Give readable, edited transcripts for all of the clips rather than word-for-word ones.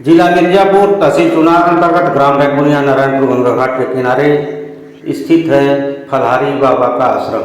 जिला मिर्जापुर, तहसील चुनार अंतर्गत ग्राम बैकुनिया नारायणपुर गंगा घाट के किनारे स्थित है फलहारी बाबा का आश्रम।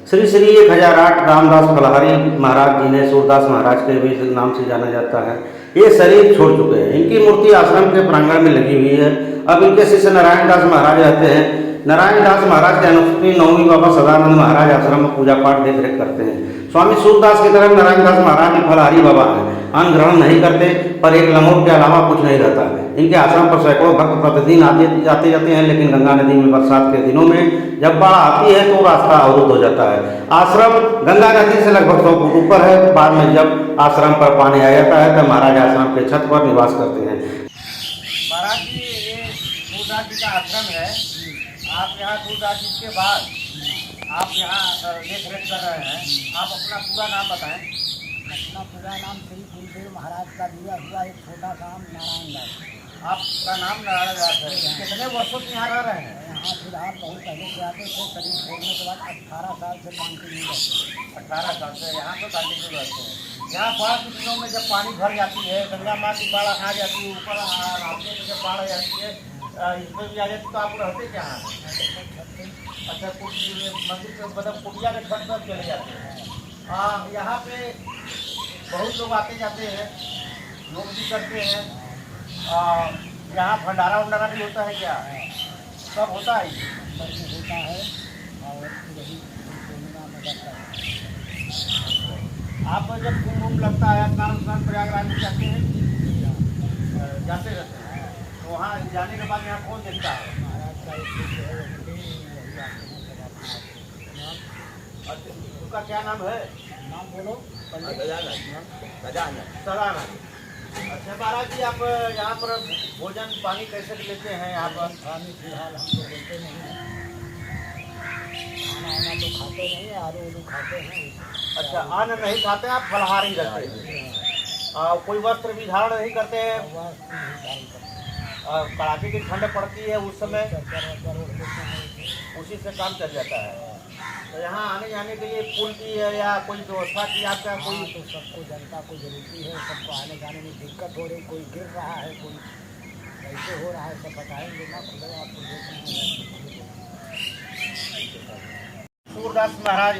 श्री श्री 1008 रामदास फलहारी महाराज जिन्हें सूरदास महाराज के भी नाम से जाना जाता है, ये शरीर छोड़ चुके हैं। इनकी मूर्ति आश्रम के प्रांगण में लगी हुई है। अब इनके शिष्य नारायण दास महाराज रहते हैं। नारायण दास महाराज के अनुष्ठी नौवीं बाबा सदानंद महाराज आश्रम में पूजा पाठ देख रेख करते हैं। स्वामी सूरदास की तरह नारायण दास महाराज भी फलहारी बाबा हैं। अन्न ग्रहण नहीं करते, पर एक लंगोट के अलावा कुछ नहीं रहता। इनके आश्रम पर सैकड़ों भक्त प्रतिदिन आते जाते हैं, लेकिन गंगा नदी में बरसात के दिनों में जब बाढ़ आती है तो रास्ता अवरुद्ध हो जाता है। आश्रम गंगा नदी से लगभग 100 फुट ऊपर है। बाद में जब आश्रम पर पानी आ जाता है तब महाराज आश्रम के छत पर निवास करते हैं। महाराज जी, ये सूरदास जी का आश्रम है। आप यहाँ सूरदास जी के बाद आप यहाँ देख रेख कर रहे हैं। आप अपना पूरा नाम बताएं। अपना पूरा नाम श्री गुरुदेव महाराज का दिया हुआ एक छोटा सा नाम नारायण दास। आपका नाम नारायण दास है। कितने वर्षों से यहाँ रह रहे हैं? यहाँ फिलहाल बहुत पहले से आते थे। शरीर छोड़ने के बाद 18 साल से कंटिन्यू रहते 18 साल से यहाँ पर कंटिन्यू रहते हैं। यहाँ बाढ़ के दिनों में जब पानी भर जाती है, गंगा माँ की बाढ़ आ जाती है, ऊपर रास्ते में जब बाढ़ आ जाती है, इसमें भी आ जाती, तो आप रहते क्या हैं? अच्छा, मंदिर के मतलब कुटिया के छत पर चले जाते हैं। यहाँ पे बहुत लोग आते जाते हैं, योग भी करते हैं। यहाँ भंडारा वंडारा भी होता है क्या? सब होता है, होता है और यही पूर्णिमा में रहता है। आप जब कुंभ उम्भ लगता है, स्नान प्रयागराज में जाते हैं, जाते रहते हैं, तो वहाँ जाने के बाद यहाँ कौन देखता है? महाराज का एक शिष्य है, वही आते हैं सब अपना। अच्छा, उसका क्या नाम है? नाम बोलो। सदानंद। अच्छा महाराज जी, आप यहाँ पर भोजन पानी कैसे लेते हैं? यहाँ पर पानी फिलहाल हम तो लेते नहीं हैं। खाना वाना तो खाते नहीं है, आलू खाते हैं। अच्छा, अन्न नहीं खाते, आप फलाहारी रहते हैं। कोई वस्त्र भी धारण नहीं करते हैं? कड़ाके की ठंड पड़ती है उस समय, उसी से काम चल जाता है। तो यहाँ आने जाने के लिए पुल की है या कोई व्यवस्था की आपका? कोई तो सबको जनता को जरूरती है, सबको आने जाने में दिक्कत हो रही, कोई गिर रहा है, कोई कैसे हो रहा है, सब बताएंगे ना। खुले आपको सूरदास महाराज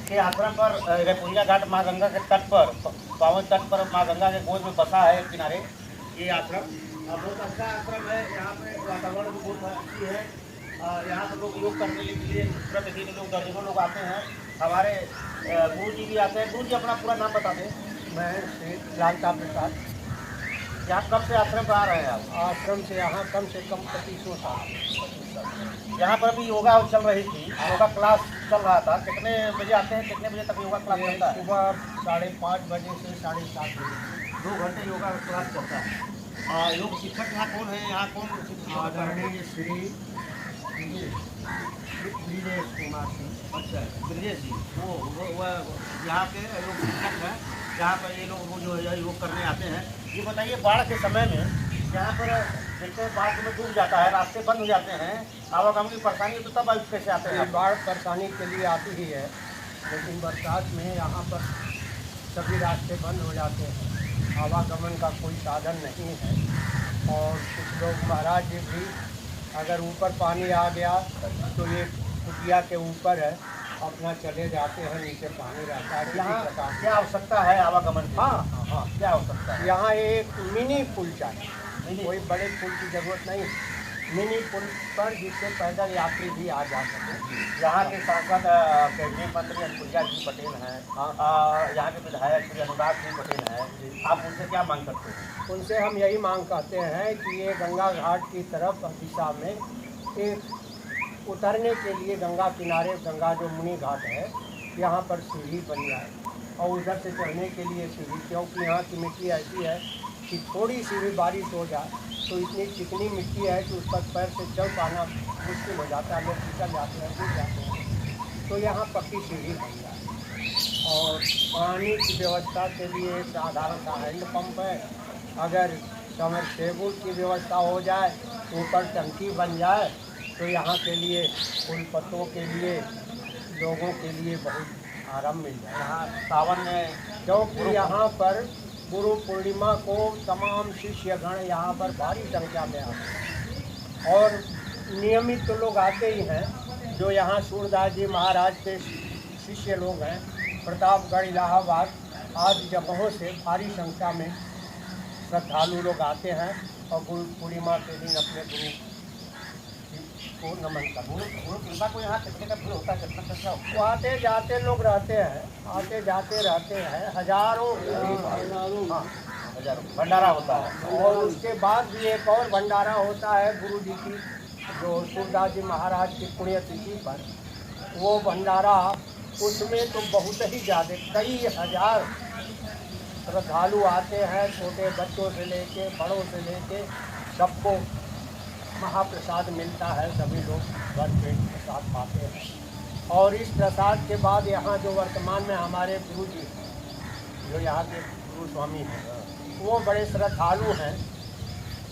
के आश्रम पर रेपुनिया घाट माँ गंगा के तट पर, पावन तट पर माँ गंगा के गोद में बसा है किनारे ये आश्रम। बहुत अच्छा आश्रम है। यहाँ पे वातावरण भी बहुत अच्छी है। यहाँ पर लोग योग करने के लिए प्रतिदिन लोग दर्जनों लोग आते हैं। हमारे गुरु जी भी आते हैं। गुरु जी अपना पूरा नाम बता दें। मैं श्री लालता प्रसाद। यहाँ कब से आश्रम पर आ रहे हैं आप? आश्रम से यहाँ कम से कम 25 साल। यहाँ पर भी योगा चल रही थी, योगा क्लास चल रहा था। कितने बजे आते हैं, कितने बजे तक योगा क्लास चलता है? सुबह 5:30 बजे से 7:30 बजे 2 घंटे योगा क्लास चलता है। योग शिक्षक यहाँ कौन है? यहाँ कौन? आदरणीय श्री ब्रिजेश कुमार सिंह। अच्छा, ब्रिजेश जी, वो यहाँ के योग शिक्षक हैं। जहाँ पर ये लोग वो जो है योग करने आते हैं। ये बताइए, बाढ़ के समय में यहाँ पर देखते हैं बाढ़ में डूब जाता है, रास्ते बंद हो जाते हैं, आवागमन की परेशानी, तो तब कैसे आते हैं? बाढ़ परेशानी के लिए आती ही है, लेकिन बरसात में यहाँ पर सभी रास्ते बंद हो जाते हैं, आवागमन का कोई साधन नहीं है। और कुछ लोग महाराज जी भी अगर ऊपर पानी आ गया तो ये कुटिया के ऊपर है, अपना चले जाते हैं, नीचे पानी रहता है। यहाँ क्या आवश्यकता है आवागमन की? हाँ, क्या आवश्यकता है? यहाँ एक मिनी पुल चाहिए, कोई बड़े पुल की जरूरत नहीं। मिनी पुल पर जिससे पैदल यात्री भी आ जा सके। यहाँ के सांसद केंद्रीय मंत्री अनुप्रिया जी पटेल हैं। यहाँ के विधायक श्री अनुराग सिंह पटेल हैं। आप उनसे क्या मांग करते हैं? उनसे हम यही मांग करते हैं कि ये गंगा घाट की तरफ दिशा में एक उतरने के लिए गंगा किनारे, गंगा जो मुनि घाट है, यहाँ पर सीढ़ी बन जाए और उधर से चढ़ने के लिए सीढ़ी, क्योंकि यहाँ की मिट्टी ऐसी है कि थोड़ी सी भी बारिश हो जाए तो इतनी चिकनी मिट्टी है कि उस पर पैर से चल पाना मुश्किल हो जाता है, लोग फिसल जाते हैं, गिर जाते हैं। तो यहाँ पक्की सीढ़ी बन जाए। और पानी की व्यवस्था के लिए साधारण सा हैंडपम्प है। अगर समरसेबुल की व्यवस्था हो जाए, ऊपर टंकी बन जाए, तो यहाँ के लिए फूल पत्तों के लिए लोगों के लिए बहुत आराम मिल जाए। यहाँ सावन में क्योंकि यहाँ पर गुरु पूर्णिमा को तमाम शिष्यगण यहाँ पर भारी संख्या में आते हैं और नियमित तो लोग आते ही हैं। जो यहाँ सूरदास जी महाराज के शिष्य लोग हैं, प्रतापगढ़ इलाहाबाद आदि जगहों से भारी संख्या में श्रद्धालु लोग आते हैं और गुरु पूर्णिमा के दिन अपने गुरु को नमन करते हैं। गुरु पूर्णिमा को यहाँ कितने का भीड़ होता है, कितना संख्या होता वो आते जाते लोग रहते हैं, आते जाते रहते हैं, हजारों है? हजारों भंडारा होता है। और उसके बाद भी एक और भंडारा होता है गुरु जी की, जो सूरदास जी महाराज की पुण्यतिथि पर वो भंडारा, उसमें तो बहुत ही ज़्यादा कई हजार श्रद्धालु आते हैं। छोटे बच्चों से लेके बड़ों से लेके सबको महाप्रसाद मिलता है, सभी लोग भर पेट प्रसाद पाते हैं। और इस प्रसाद के बाद यहाँ जो वर्तमान में हमारे गुरु जी, जो यहाँ के गुरु स्वामी हैं, वो बड़े श्रद्धालु हैं,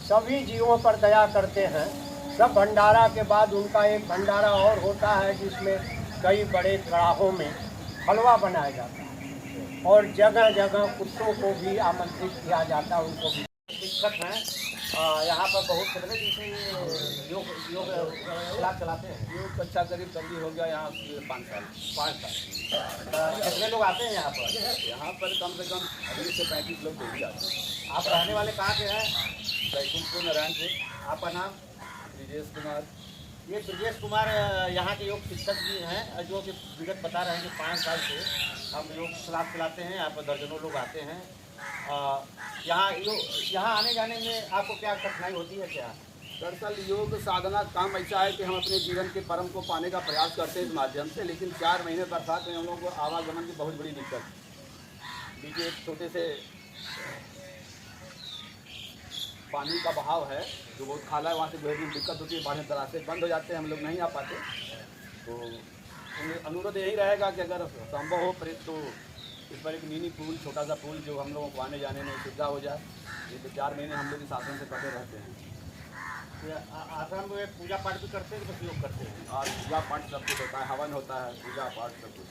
सभी जीवों पर दया करते हैं। सब भंडारा के बाद उनका एक भंडारा और होता है जिसमें कई बड़े कड़ाहों में हलवा बनाया जाता है और जगह जगह कुत्तों को भी आमंत्रित किया जाता है, उनको भी शिक्षक हैं यहाँ पर बहुत कितने दिन से योग क्लास चलाते हैं? योग कक्षा करीब कभी हो गया यहाँ 5 साल। 5 साल। कितने लोग आते हैं यहाँ पर? यहाँ पर कम से कम 20 से 35 लोग डेली आते हैं। आप रहने वाले कहाँ के हैं? बैकुंठपुर नारायणपुर। आपका नाम? ब्रिजेश कुमार। ये ब्रिजेश कुमार यहाँ के योग शिक्षक भी हैं, जो कि विगत बता रहे हैं कि 5 साल से हम योग क्लास चलाते हैं। यहाँ पर दर्जनों लोग आते हैं। यहाँ आने जाने में आपको क्या कठिनाई होती है? क्या दरअसल योग साधना काम ऐसा है कि हम अपने जीवन के परम को पाने का प्रयास करते हैं इस माध्यम से, लेकिन 4 महीने बरसात में हम लोगों को आवागमन की बहुत बड़ी दिक्कत। देखिए एक छोटे से पानी का बहाव है जो बहुत खाला है, वहाँ से बहुत दिक्कत होती है, बाढ़ तरह से बंद हो जाते हैं, हम लोग नहीं आ पाते। तो अनुरोध यही रहेगा कि अगर संभव हो तो इस पर एक मिनी पूल, छोटा सा पूल जो हम लोगों को आने जाने में सुविधा हो जाए। ये तो 4 महीने हम लोग इस आश्रम से कटे रहते हैं। आश्रम में पूजा पाठ भी करते हैं, बस योग करते हैं? और पूजा पाठ सब कुछ होता है, हवन होता है, पूजा पाठ सब कुछ।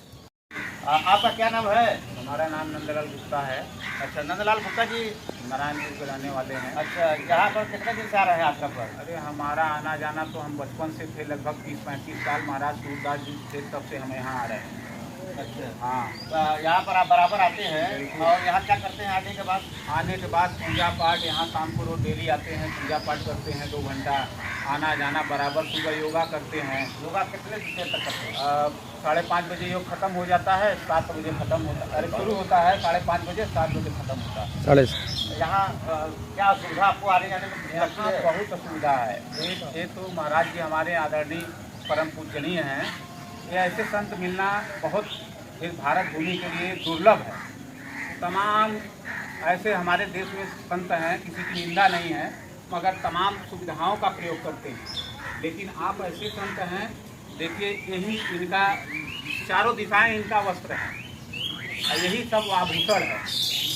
आपका क्या नाम है? हमारा नाम नंदलाल गुप्ता है। अच्छा, नंदलाल गुप्ता जी नारायणपुर के रहने वाले हैं। अच्छा, यहाँ पर कितने दिन से आ रहे हैं आश्रम पर? अरे हमारा आना जाना तो हम बचपन से थे, लगभग 30-35 साल महाराज सूरदास जी थे तब से हम यहाँ आ रहे हैं। अच्छा हाँ, तो यहाँ पर आप बराबर आते हैं और यहाँ क्या करते हैं आने के बाद? आने के बाद पूजा पाठ, यहाँ शाम को रोज डेली आते हैं, पूजा पाठ करते हैं 2 घंटा, आना जाना बराबर। सुबह योगा करते हैं। योगा कितने देर तक करते हैं? 5:30 बजे योग खत्म हो जाता है, 7 बजे खत्म होता है, अरे शुरू होता है 5:30 बजे, 7 बजे खत्म होता है। यहाँ क्या सुविधा आपको आने जाने में लगती यहाँ है? बहुत सुविधा है। ये तो महाराज जी हमारे आदरणीय परम पूजनीय हैं। ये ऐसे संत मिलना बहुत इस भारत भूमि के लिए दुर्लभ है। तमाम ऐसे हमारे देश में संत हैं, किसी की निंदा नहीं है, मगर तमाम सुविधाओं का प्रयोग करते हैं। लेकिन आप ऐसे संत हैं, देखिए यही इनका चारों दिशाएं इनका वस्त्र है, यही सब आभूषण है।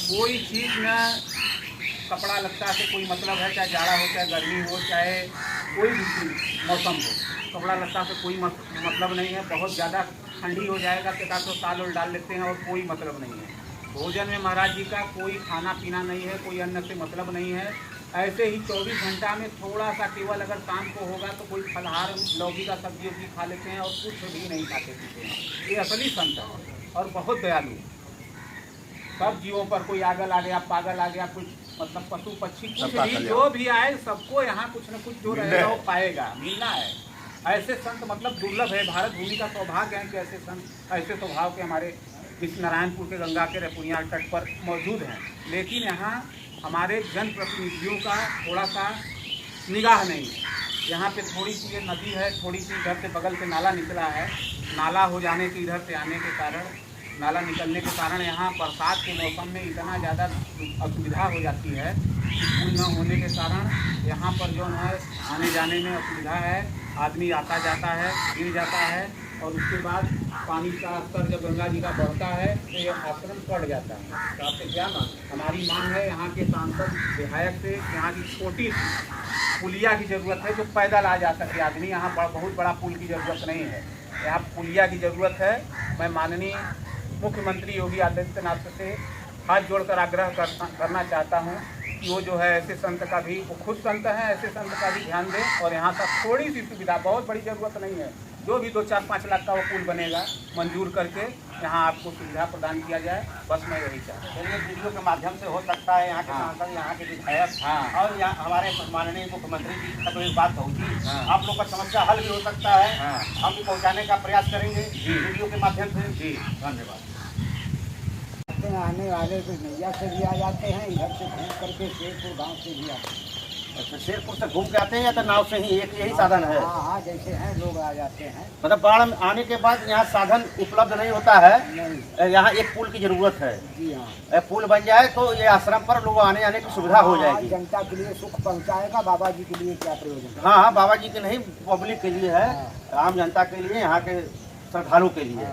कोई चीज़ में कपड़ा लगता से कोई मतलब है, चाहे जाड़ा हो, चाहे गर्मी हो, चाहे कोई भी मौसम हो, कपड़ा लगता से कोई मतलब नहीं है। बहुत ज़्यादा ठंडी हो जाएगा तो का तो ताल उल डाल लेते हैं और कोई मतलब नहीं है। भोजन में महाराज जी का कोई खाना पीना नहीं है, कोई अन्न से मतलब नहीं है। ऐसे ही 24 घंटा में थोड़ा सा केवल अगर शाम को होगा तो कोई फलहार लौकी का सब्जी उब्जी खा लेते हैं और कुछ भी नहीं खाते पीते हैं। ये असली संत है और बहुत दयालु। सब जीवों पर, कोई आगल आ गया, पागल आ गया, कुछ मतलब पशु पक्षी कुछ भी जो भी आए, सबको यहाँ कुछ न कुछ जो रहेगा वो पाएगा, मिलना है। ऐसे संत मतलब दुर्लभ है। भारत भूमि का सौभाग्य है कि ऐसे संत, ऐसे स्वभाव के हमारे इस नारायणपुर के गंगा के रेपुनिया तट पर मौजूद हैं। लेकिन यहाँ हमारे जनप्रतिनिधियों का थोड़ा सा निगाह नहीं है। यहाँ पे थोड़ी सी ये नदी है, थोड़ी सी इधर से बगल से नाला निकला है। नाला हो जाने के, इधर से आने के कारण, नाला निकलने के कारण यहाँ बरसात के मौसम में इतना ज़्यादा असुविधा हो जाती है कि पुल न होने के कारण यहाँ पर जो है आने जाने में असुविधा है। आदमी आता जाता है, गिर जाता है और उसके बाद पानी का स्तर जब गंगा जी का बढ़ता है तो ये आश्रम पड़ जाता है। तो आपसे क्या मांग? हमारी मांग है यहाँ के सांसद विधायक से, यहाँ की छोटी सी पुलिया की ज़रूरत है जो पैदल आ जा सके आदमी। यहाँ बहुत बड़ा पुल की ज़रूरत नहीं है, यहाँ पुलिया की ज़रूरत है। मैं माननीय मुख्यमंत्री योगी आदित्यनाथ से हाथ जोड़कर आग्रह करना चाहता हूँ कि वो जो है ऐसे संत का भी, वो खुद संत हैं, ऐसे संत का भी ध्यान दें और यहाँ तक थोड़ी सी सुविधा, बहुत बड़ी ज़रूरत नहीं है, जो भी 2-4-5 लाख का वो पुल बनेगा मंजूर करके यहाँ आपको सुविधा प्रदान किया जाए, बस मैं यही चाहता हूँ। चलिए वीडियो के माध्यम से हो सकता है यहाँ के हाँ। सांसद, यहाँ के विधायक हाँ। और यहाँ हमारे माननीय मुख्यमंत्री जी तक एक बात पहुँची, हाँ। आप लोग का समस्या हल भी हो सकता है। हाँ। हम भी पहुँचाने का प्रयास करेंगे जी। वीडियो के माध्यम से। जी, धन्यवाद। आने वाले तो नैया से भी आ जाते हैं, इधर से घूम करके शेरपुर गांव से भी आते हैं। अच्छा, शेरपुर से घूम के आते हैं या तो नाव से ही, एक यही साधन है? हाँ हाँ, जैसे हैं लोग आ जाते हैं। मतलब बाढ़ में आने के बाद यहाँ साधन उपलब्ध नहीं होता है, नहीं, यहाँ एक पुल की जरूरत है। जी हाँ। पुल बन जाए तो ये आश्रम पर लोग आने जाने की सुविधा हो हाँ, जाएगी। जनता के लिए सुख पहुंचाएगा, बाबा जी के लिए क्या प्रयोजन। हाँ हाँ, बाबा जी के नहीं, पब्लिक के लिए है, आम जनता के लिए, यहाँ के श्रद्धालु के लिए।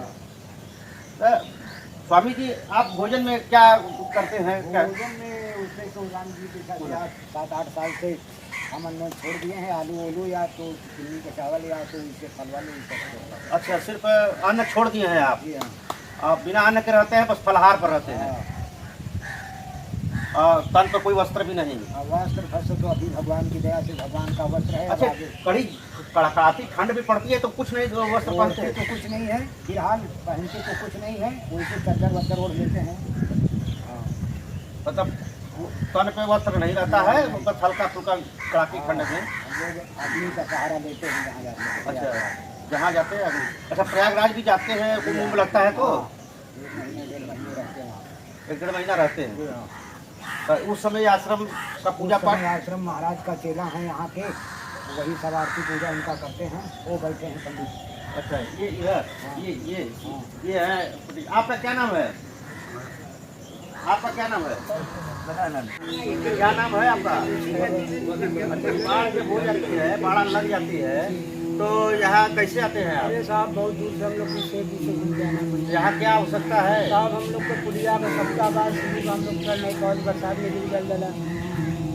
तो स्वामी जी, आप भोजन में क्या करते हैं? क्या भोजन में उसमें तो राम जी के साथ 7-8 साल से हम अन्न छोड़ दिए हैं, आलू ओलू या तो चिन्नी का चावल या तो इसके फलवा लो। अच्छा, सिर्फ अन्न छोड़ दिए हैं आप? जी हाँ। आप बिना अन्न के रहते हैं, बस फलाहार पर रहते हैं? तन पर कोई वस्त्र भी नहीं? वस्त्र फस्त्र तो अभी भगवान की दया से भगवान का वस्त्र है। अच्छा, कड़ी कड़काती ठंड भी पड़ती है तो कुछ नहीं वस्त्र पहनते पहनते तो कुछ नहीं है, फिलहाल पहनते तो कुछ नहीं है, उनसे चद्दर वद्दर ओढ़ लेते हैं। मतलब तन पे वस्त्र नहीं रहता है, बस हल्का फुल्का कड़ाकी ठंड में। हम लोग आदमी का सहारा लेते हैं जहाँ जाते हैं। अच्छा, जहाँ जाते हैं अभी। अच्छा, प्रयागराज भी जाते हैं, कुंभ लगता है तो 1 महीने 1.5 महीने रहते हैं वहाँ। 1-1.5 महीना रहते हैं। जी हाँ। तो उस समय आश्रम का पूजा पाठ? आश्रम महाराज का चेला है यहाँ के, वही सब आरती पूजा उनका करते हैं, वो बैठे हैं पंडित। अच्छा, ये है। आपका क्या नाम है? आपका क्या नाम है? क्या नाम है आपका? अच्छा, बाढ़ जब हो जाती है, बाढ़ लग जाती है तो यहाँ कैसे आते हैं आप? अरे साहब, बहुत दूर से हम लोग को शेरपुर से घूम जाना है। यहाँ क्या आवश्यकता है? साहब, हम लोग को पुलिया में सबका बाद हम लोग चल नहीं पाए, बरसात में गिर गल जला।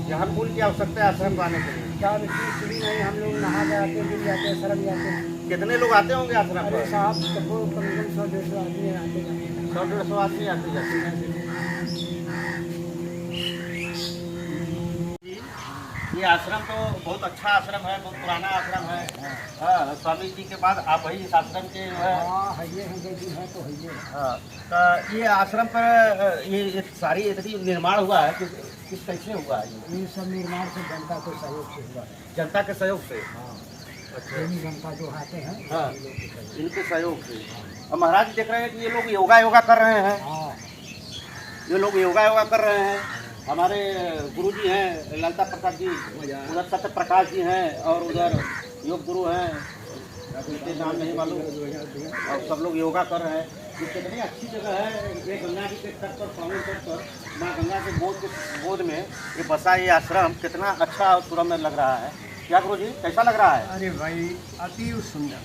यहाँ पुल की आवश्यकता है आश्रम पाने के लिए? साहब, इतनी सीढ़ी नहीं, हम लोग नहा जाते, गिर जाते, सड़क जाते हैं। कितने लोग आते होंगे आश्रम अरे पर? साहब, कम से कम 100-150 आदमी आते जाते हैं। 100-150 आदमी आते जाते हैं। ये आश्रम तो बहुत अच्छा आश्रम है, बहुत पुराना आश्रम है। हाँ, स्वामी जी के बाद आप ही इस आश्रम के जो है। हाँ, हइये हैं, जो भी है तो हइये है। हाँ, तो ये आश्रम पर ये सारी इतनी निर्माण हुआ है, किस कैसे हुआ है? ये सब निर्माण से जनता के सहयोग से हुआ है। जनता के सहयोग से? हाँ, अच्छा, जनता जो आते हैं, हाँ, उन लोग के सहयोग से। इनके सहयोग से। और महाराज देख रहे हैं कि ये लोग योगा कर रहे हैं। हाँ, ये लोग योगा कर रहे हैं। हमारे गुरुजी हैं ललिता प्रसाद जी, उधर सत्य प्रकाश जी हैं और उधर योग गुरु हैं, उनके नाम नहीं मालूम, और सब लोग योगा कर रहे हैं। ये कितनी अच्छी जगह है, ये गंगा जी के तट पर, पावन तट पर, माँ गंगा के गोद में ये बसा ये आश्रम कितना अच्छा और सुरम्य लग रहा है। क्या गुरुजी, कैसा लग रहा है? अरे भाई, अति सुंदर।